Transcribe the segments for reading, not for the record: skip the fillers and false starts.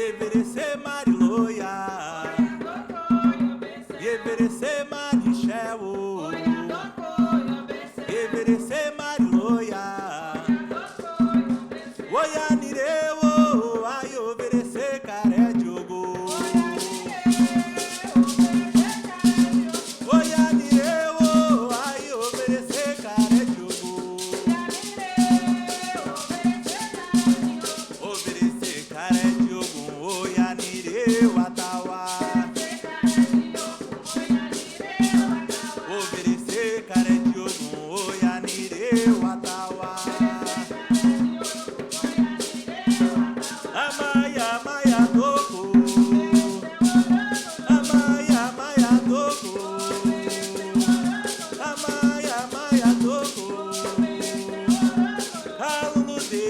Everece Mariloia, Everece Marichel, Everece Mariloia, Oia Nireu, ai Everece Caré Diogo, Oia Nireu, ai Everece Caré Diogo, Everece Caré Diogo, Oia Nireu Atawa, Everece Caré Diogo, Oia Nireu Atawa. Amaya, Maya, Doko. Amaya, Maya, Doko. Amaya, Maya, Doko. Kalulude,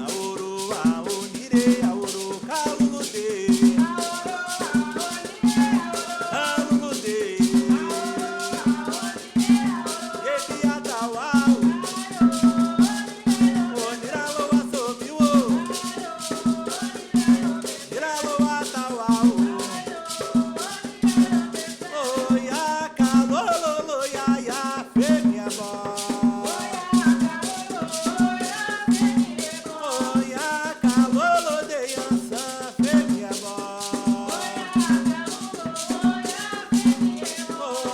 Aoro, Aonire, Aoro, Kalulude. Kalulude. Ebi Atawau. Oniralo Asobiwo. Iralo Atawau. Oia, Kalolo, Yaya, Fêmea Bó. Oia, Kalolo de Yansan, Fêmea Bó.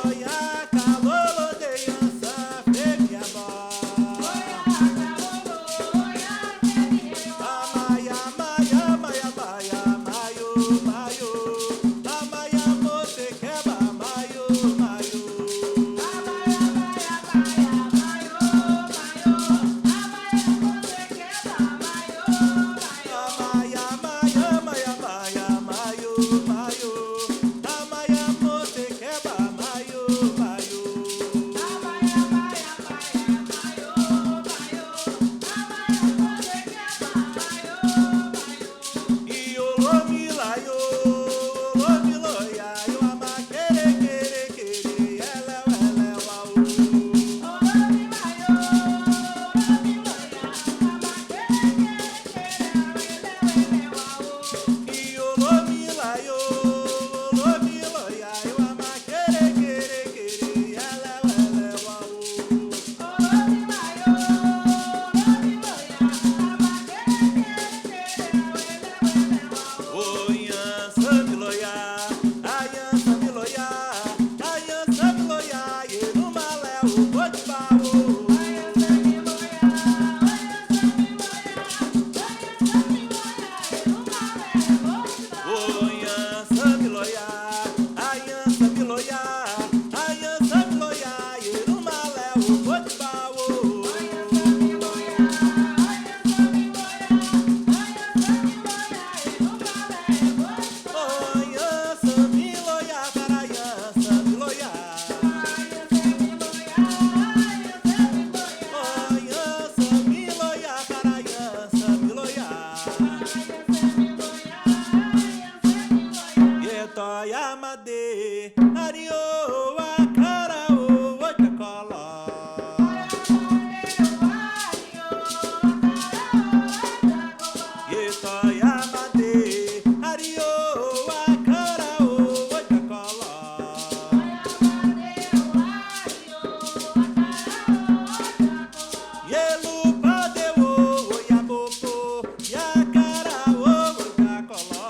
Oia, Kalolo de Yansan, Fêmea Bó. Amaya, Maya, Maya, Maya, Mayo, Mayo. Amaya, Mote, Queba, Mayo, Mayo. Amaya, Maya, Maya, Maya, Mayo, Mayo. Amaya, Mote, Queba, Mayo, Mayo. Iolomilayo, Olomiloia, eu ama querer, querer, querer, ela, uau. Iolomilayo, Olomiloia, eu ama querer, querer, querer, ela, uau. Oiança Miloia, Aiança Miloia, Aiança Miloia, Yerumalé, o Botipau. Oiança Miloia, Aiança Miloia, Aiança Miloia, Yerumalé, o Botipau. Oiança Miloia, Baraiança Miloia. Oiança Miloia, Baraiança Miloia. Yetoia Made, Ario, Acarao, Oitacola. Yetoia Made, Ario, Acarao, Oitacola. Yelu Padeo, Oiabopo, Yacarao, Oitacola.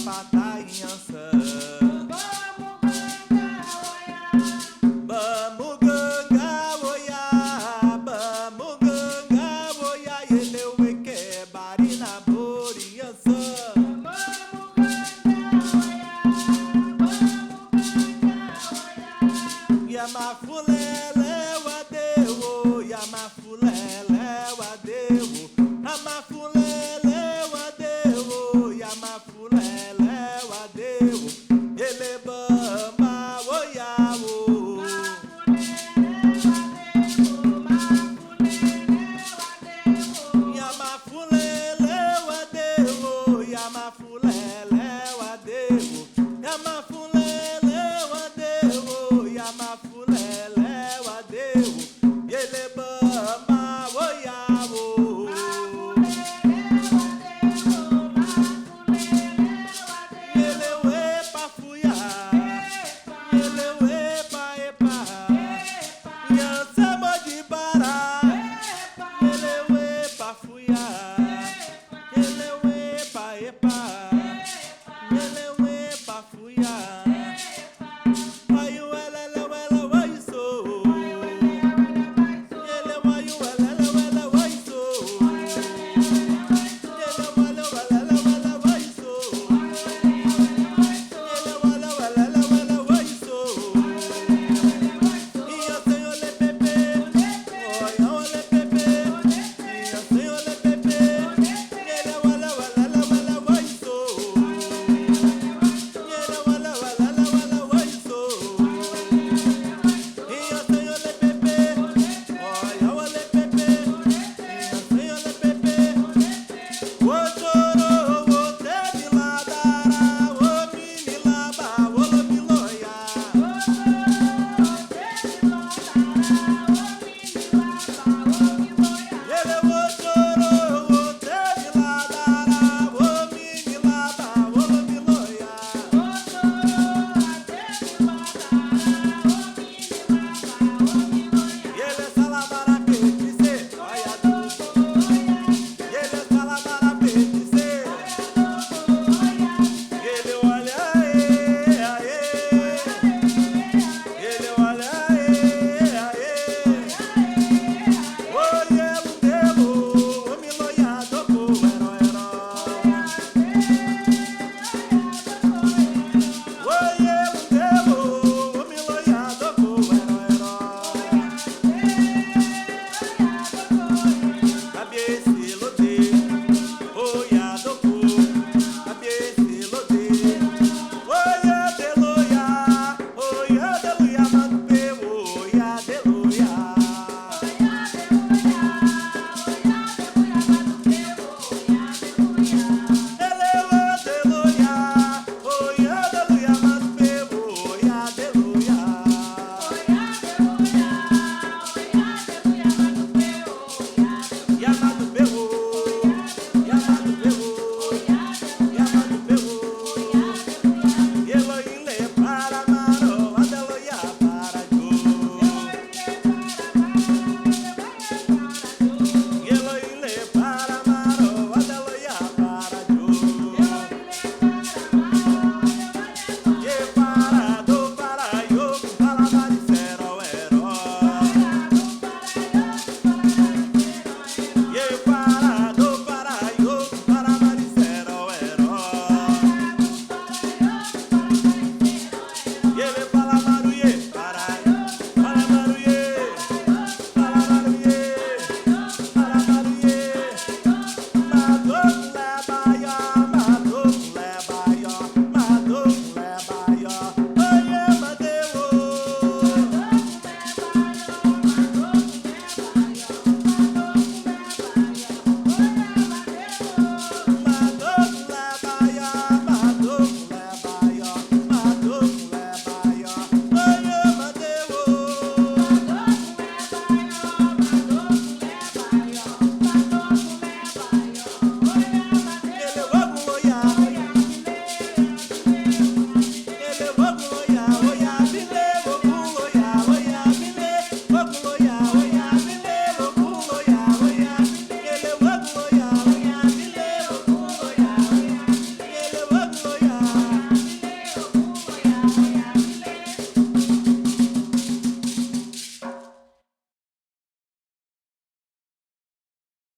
patainhança. Yamafulele wadeo, yamafulele wadeo, amafulele wadeo, yamafulele wadeo, elebamba woyawo. Yamafulele wadeo, yamafulele